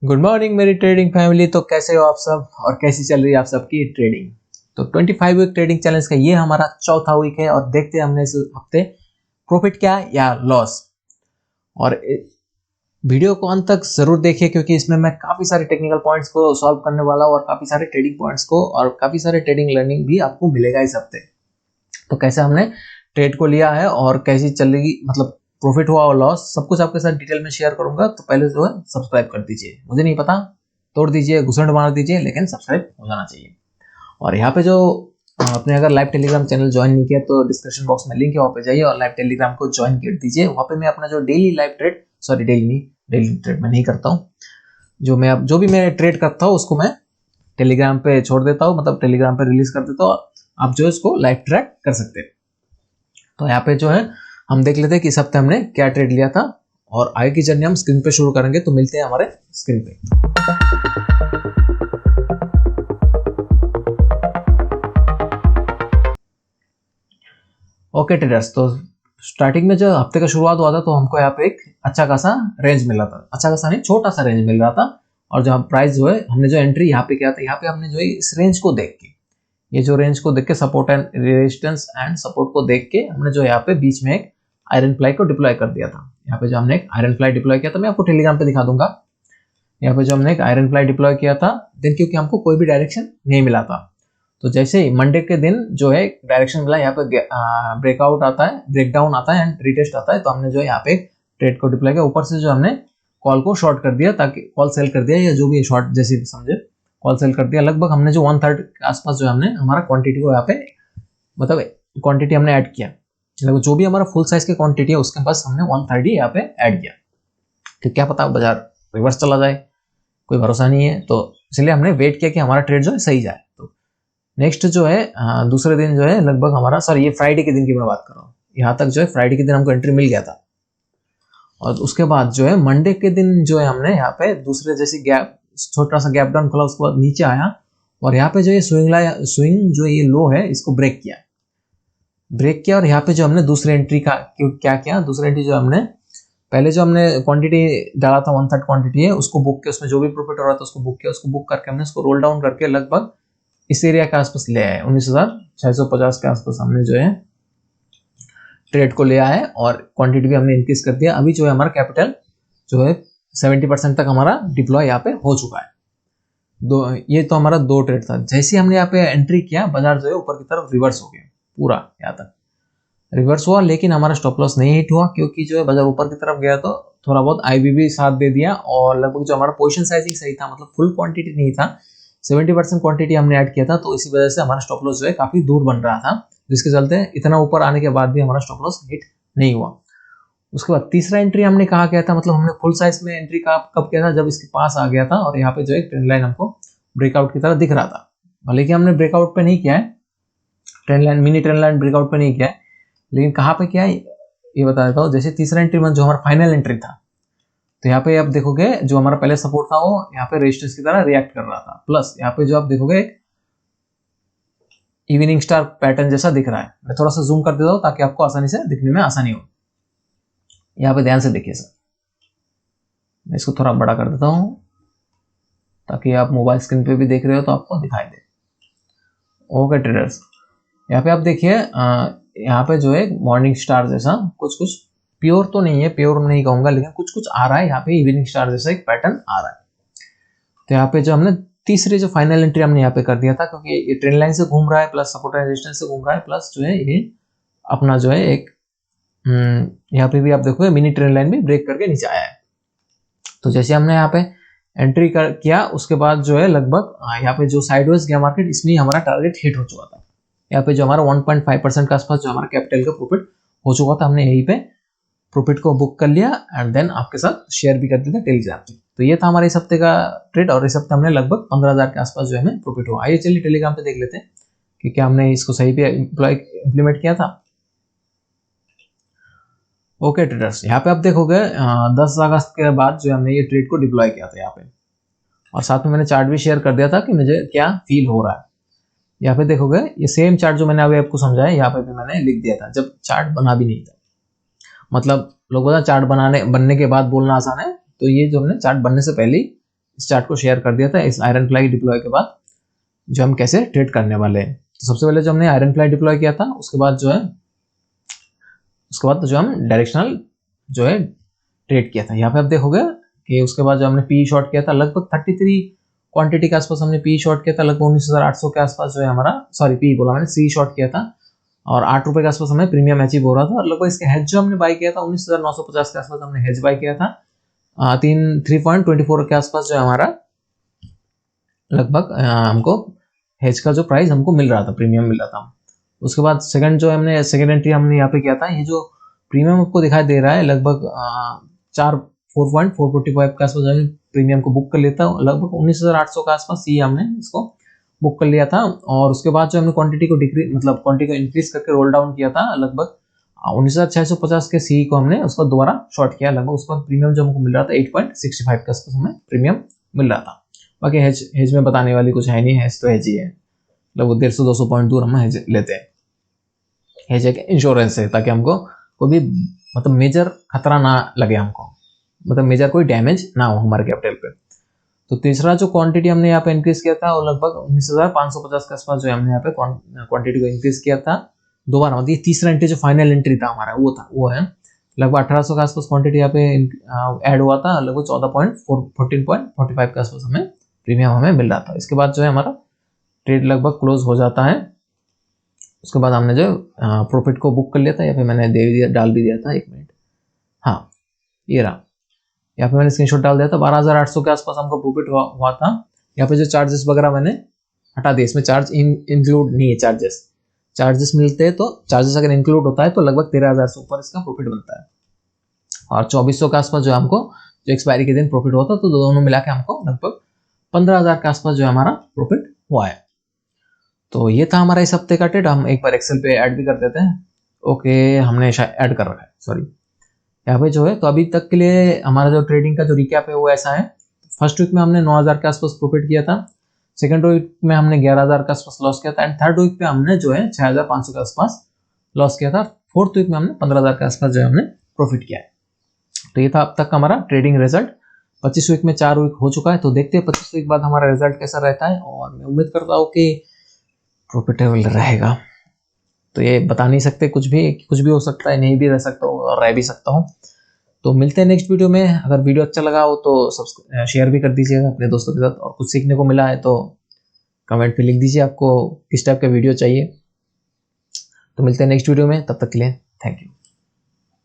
Good morning मेरी trading family. तो कैसे हो आप सब और कैसी चल रही है आप सबकी ट्रेडिंग। तो 25 वीक ट्रेडिंग चैलेंज का ये हमारा चौथा वीक है और देखते हैं हमने इस हफ्ते प्रॉफिट क्या या लॉस। और वीडियो को अंत तक जरूर देखिए क्योंकि इसमें मैं काफ़ी सारे टेक्निकल पॉइंट्स को सॉल्व करने वाला हूँ और काफ़ी सारे ट्रेडिंग पॉइंट्स को और काफ़ी सारे ट्रेडिंग लर्निंग भी आपको मिलेगा इस हफ्ते। तो कैसे हमने ट्रेड को लिया है और कैसी चलेगी, मतलब प्रॉफिट हुआ और लॉस, सब कुछ आपके साथ डिटेल में शेयर करूंगा। तो पहले जो है सब्सक्राइब कर दीजिए, मुझे नहीं पता तोड़ दीजिए, घुसड़ मार दीजिए, लेकिन सब्सक्राइब हो जाना चाहिए। और यहाँ पे जो आपने अगर लाइव टेलीग्राम चैनल ज्वाइन नहीं किया तो डिस्क्रिप्शन बॉक्स में लिंक है, वहाँ पे जाइए और लाइव टेलीग्राम को ज्वाइन कर दीजिए। वहाँ पे मैं अपना जो daily live trade, sorry daily trade मैं नहीं करता हूँ, जो भी मैं ट्रेड करता हूँ उसको मैं टेलीग्राम पे छोड़ देता हूँ, मतलब टेलीग्राम पे रिलीज कर देता हूँ। आप जो है इसको लाइव ट्रैक कर सकते हैं। तो यहाँ पे जो है हम देख लेते हैं कि इस हफ्ते हमने क्या ट्रेड लिया था और आगे की जर्नी हम स्क्रीन पे शुरू करेंगे। तो मिलते हैं हमारे स्क्रीन पे। ओके ट्रेडर्स, तो स्टार्टिंग में जो हफ्ते का शुरुआत हुआ था तो हमको यहाँ पे एक अच्छा खासा रेंज मिल रहा था, अच्छा खासा नहीं छोटा सा रेंज मिल रहा था। और जो प्राइस जो है हमने जो एंट्री यहाँ पे किया था, यहाँ पे हमने जो है इस रेंज को देख के, ये जो रेंज को देख के support and resistance and support को देख के हमने जो यहाँ पे बीच में एक आयरन फ्लाई को डिप्लॉय कर दिया था। यहाँ पे जो हमने एक आयरन फ्लाई डिप्लॉय किया था, मैं आपको टेलीग्राम पे दिखा दूंगा। यहाँ पे जो हमने एक आयरन फ्लाई डिप्लॉय किया था, देन क्योंकि हमको कोई भी डायरेक्शन नहीं मिला था, तो जैसे ही मंडे के दिन जो है डायरेक्शन मिला, यहाँ पे ब्रेकआउट आता है, ब्रेकडाउन आता है एंड रिटेस्ट आता है, तो हमने जो है यहाँ पे ट्रेड को डिप्लॉय किया। ऊपर से जो हमने कॉल को शॉर्ट कर दिया, ताकि कॉल सेल कर दिया या जो भी शॉर्ट जैसे समझे, कॉल सेल कर दिया। लगभग हमने जो 1/3 के आसपास जो हमने हमारा क्वांटिटी को यहाँ पे, मतलब क्वांटिटी हमने ऐड किया, लगभग जो भी हमारा फुल साइज की क्वांटिटी है उसके पास हमने 1/3 ही यहाँ पे ऐड किया। तो क्या पता बाजार रिवर्स चला जाए, कोई भरोसा नहीं है, तो इसलिए हमने वेट किया कि हमारा ट्रेड जो है सही जाए। तो नेक्स्ट जो है दूसरे दिन जो है लगभग हमारा, सॉरी ये फ्राइडे के दिन की मैं बात कर रहा हूँ, यहाँ तक जो है फ्राइडे के दिन हमको एंट्री मिल गया था। और उसके बाद जो है मंडे के दिन जो है हमने यहाँ पे दूसरे जैसे गैप, छोटा सा गैप डाउन खुला, उसके बाद नीचे आया और यहाँ पे जो ये स्विंग जो ये लो है इसको ब्रेक किया। और यहाँ पे जो हमने दूसरी एंट्री का क्या किया, दूसरी एंट्री जो हमने पहले जो हमने क्वांटिटी डाला था 1/3 क्वांटिटी है उसको बुक किया, उसमें जो भी प्रॉफिट हो रहा था उसको बुक किया, उसको बुक करके हमने उसको रोल डाउन करके लगभग इस एरिया के आसपास ले आए, 19,650 के आसपास हमने जो है ट्रेड को ले आए और क्वांटिटी भी हमने इंक्रीज कर दिया। अभी जो है हमारा कैपिटल जो है 70% तक हमारा डिप्लॉय यहाँ पे हो चुका है। ये तो हमारा 2 ट्रेड था। जैसे हमने यहाँ पे एंट्री किया, बाजार जो है ऊपर की तरफ रिवर्स हो गया, पूरा यहाँ तक रिवर्स हुआ, लेकिन हमारा स्टॉप लॉस नहीं हिट हुआ क्योंकि जो है बाजार ऊपर की तरफ गया तो थोड़ा बहुत आईबी भी साथ दे दिया और लगभग जो हमारा पोजीशन साइजिंग सही था, मतलब फुल क्वांटिटी नहीं था, 70% क्वांटिटी हमने ऐड किया था, तो इसी वजह से हमारा स्टॉप लॉस जो है काफी दूर बन रहा था, जिसके चलते इतना ऊपर आने के बाद भी हमारा स्टॉप लॉस हिट नहीं हुआ। उसके बाद तीसरा एंट्री हमने कहा किया था, मतलब हमने फुल साइज में एंट्री कब किया था, जब इसके पास आ गया था और यहाँ पे जो एक ट्रेंड लाइन हमको ब्रेकआउट की तरह दिख रहा था। भले कि हमने ब्रेकआउट पे नहीं किया है, trend line, mini trend line breakout पे नहीं किया है, लेकिन कहाँ पे क्या है ये बता देता हूँ। जैसे तीसरा एंट्री में जो हमारा फाइनल एंट्री था, तो यहाँ पे आप देखोगे जो हमारा पहले सपोर्ट था वो यहाँ पे रेजिस्टेंस की तरह रिएक्ट कर रहा था, प्लस यहाँ पे जो आप देखोगे एक इवनिंग स्टार पैटर्न जैसा दिख रहा है। मैं थोड़ा सा जूम कर देता हूँ ताकि आपको आसानी से दिखने में आसानी हो। यहाँ पे ध्यान से देखिए सर, मैं इसको थोड़ा बड़ा कर देता हूँ ताकि आप मोबाइल स्क्रीन पे भी देख रहे हो तो आपको दिखाई दे। ओके ट्रेडर्स, यहाँ पे आप देखिए, यहाँ पे जो है मॉर्निंग स्टार जैसा कुछ प्योर तो नहीं है, प्योर नहीं कहूंगा, लेकिन कुछ आ रहा है यहाँ पे, इवनिंग स्टार जैसा एक पैटर्न आ रहा है। तो यहाँ पे जो हमने तीसरे जो फाइनल एंट्री हमने यहाँ पे कर दिया था, क्योंकि ये ट्रेंड लाइन से घूम रहा है, प्लस सपोर्ट एंड रेजिस्टेंस से घूम रहा है, प्लस जो है ये अपना जो है एक यहाँ पे भी आप देखोगे मिनी ट्रेंड लाइन भी ब्रेक करके नीचे आया है। तो जैसे हमने यहाँ पे एंट्री किया उसके बाद जो है लगभग यहाँ पे जो साइडवेज गया मार्केट, इसमें हमारा टारगेट हिट हो चुका था। यहाँ पे जो हमारा 1.5% के आसपास जो हमारा कैपिटल का प्रॉफिट हो चुका था, हमने यहीं पे प्रॉफिट को बुक कर लिया एंड देन आपके साथ शेयर भी कर दिया था टेलीग्राम पे। तो ये था हमारे इस हफ्ते का ट्रेड और इस हफ्ते हमने लगभग 15,000 के आसपास जो हमें प्रॉफिट हुआ। आइए चलिए टेलीग्राम पे देख लेते हैं कि क्या हमने इसको सही पे इम्प्लीमेंट किया था। ओके ट्रेडर्स, यहाँ पे आप देखोगे 10 अगस्त के बाद जो हमने ये ट्रेड को डिप्लॉय किया था यहाँ पे, और साथ में मैंने चार्ट भी शेयर कर दिया था कि मुझे क्या फील हो रहा है। यहाँ पे देखोगे ये सेम चार्ट जो मैंने अभी आपको समझाया, यहाँ पे भी मैंने लिख दिया था जब चार्ट बना भी नहीं था। मतलब लोग बोला चार्ट बनने के बाद बोलना आसान है, तो ये जो हमने चार्ट बनने से पहले इस चार्ट को शेयर कर दिया था इस आयरन फ्लाई डिप्लॉय के बाद, जो हम कैसे ट्रेड करने वाले हैं। तो सबसे पहले जो हमने आयरन फ्लाई डिप्लॉय किया था, उसके बाद जो हम डायरेक्शनल जो है ट्रेड किया था। यहाँ पे आप देखोगे कि उसके बाद जो हमने पी शॉर्ट किया था लगभग 33 क्वांटिटी के आसपास हमने पी शॉर्ट किया था, लगभग 19,800 के आसपास जो है हमारा, सॉरी पी बोला मैंने, सी शॉर्ट किया था और 8 रुपए के आसपास हमें प्रीमियम अचीव हो रहा था। और लगभग इसके हेज जो हमने बाई किया था 19,950 के आसपास हमने हेज बाई किया था। 3.24 के आसपास जो है हमारा लगभग हमको हेज का जो प्राइस हमको मिल रहा था, प्रीमियम मिल रहा था। उसके बाद सेकंड एंट्री हमने यहाँ पे किया था, ये जो प्रीमियम आपको दिखाई दे रहा है लगभग 4.45 के आसपास हमने प्रीमियम को बुक कर लेता, लगभग 19,800 के आसपास ही हमने इसको बुक कर लिया था। और उसके बाद जो हमने क्वांटिटी को इंक्रीज करके रोल डाउन किया था, लगभग 19,650 के सी को हमने उसको दोबारा शॉर्ट किया, लगभग उसके बाद प्रीमियम जो हमको मिल रहा था 8.65 के आसपास हमें प्रीमियम मिल रहा था। बाकी हेज में बताने वाली कुछ है नहीं, हेज तो हेज ही है, लगभग 150-200 पॉइंट दूर हम हेज लेते हैं। हेज एक इंश्योरेंस है ताकि हमको कोई भी मतलब मेजर खतरा ना लगे, हमको मतलब मेजर कोई डैमेज ना हो हमारे कैपिटल पे। तो तीसरा जो क्वांटिटी हमने यहाँ पे इंक्रीज किया था वो लगभग 19,550 के आसपास जो हमने यहाँ पे क्वांटिटी को इंक्रीज किया था दोबारा, मतलब ये तीसरा एंट्री जो फाइनल एंट्री था हमारा वो है लगभग 1800 के आसपास क्वांटिटी यहाँ पे ऐड हुआ था, लगभग 14.45 के आसपास हमें प्रीमियम हमें मिल रहा था। इसके बाद जो है हमारा ट्रेड लगभग क्लोज हो जाता है। उसके बाद हमने जो प्रॉफिट को बुक कर लिया था, या फिर मैंने डाल भी दिया था, 1 मिनट, हाँ ये रहा, यहाँ पे मैंने स्क्रीनशॉट डाल दिया था। 12,800 के आसपास हमको प्रॉफिट हुआ था। यहाँ पे जो चार्जेस वगैरह मैंने हटा दिए, इसमें चार्ज इंक्लूड नहीं है, चार्जेस मिलते हैं, तो चार्जेस अगर इंक्लूड होता है तो लगभग 13,000 से ऊपर इसका प्रॉफिट बनता है। और 2400 के आसपास जो हमको जो एक्सपायरी के दिन प्रॉफिट हुआ था, तो दोनों मिला के हमको लगभग 15,000 के आसपास जो हमारा प्रॉफिट हुआ है। तो ये था हमारा इस हफ्ते का ट्रेड। हम एक बार एक्सेल पे ऐड भी कर देते हैं। ओके, हमने ऐड कर रखा है, सॉरी, यहाँ पे जो है। तो अभी तक के लिए हमारा जो ट्रेडिंग का जो रिकैप है वो ऐसा है। फर्स्ट वीक में हमने 9,000 के आसपास प्रॉफिट किया था, सेकंड वीक में हमने 11,000 के आसपास लॉस किया था, एंड थर्ड वीक पे हमने जो है 6,500 के आसपास लॉस किया था। फोर्थ वीक में हमने 15,000 के आसपास जो है हमने प्रॉफिट किया है। तो ये था अब तक हमारा ट्रेडिंग रिजल्ट। 25 वीक में 4 वीक हो चुका है, तो देखते हैं 25 वीक बाद हमारा रिजल्ट कैसा रहता है, और मैं उम्मीद करता हूँ कि प्रॉफिटेबल रहेगा। तो ये बता नहीं सकते, कुछ भी हो सकता है, नहीं भी रह सकता हूँ और रह भी सकता हूँ। तो मिलते हैं नेक्स्ट वीडियो में। अगर वीडियो अच्छा लगा हो तो शेयर भी कर दीजिएगा अपने दोस्तों के साथ, और कुछ सीखने को मिला है तो कमेंट पे लिख दीजिए आपको किस टाइप का वीडियो चाहिए। तो मिलते हैं नेक्स्ट वीडियो में, तब तक के लिए थैंक यू।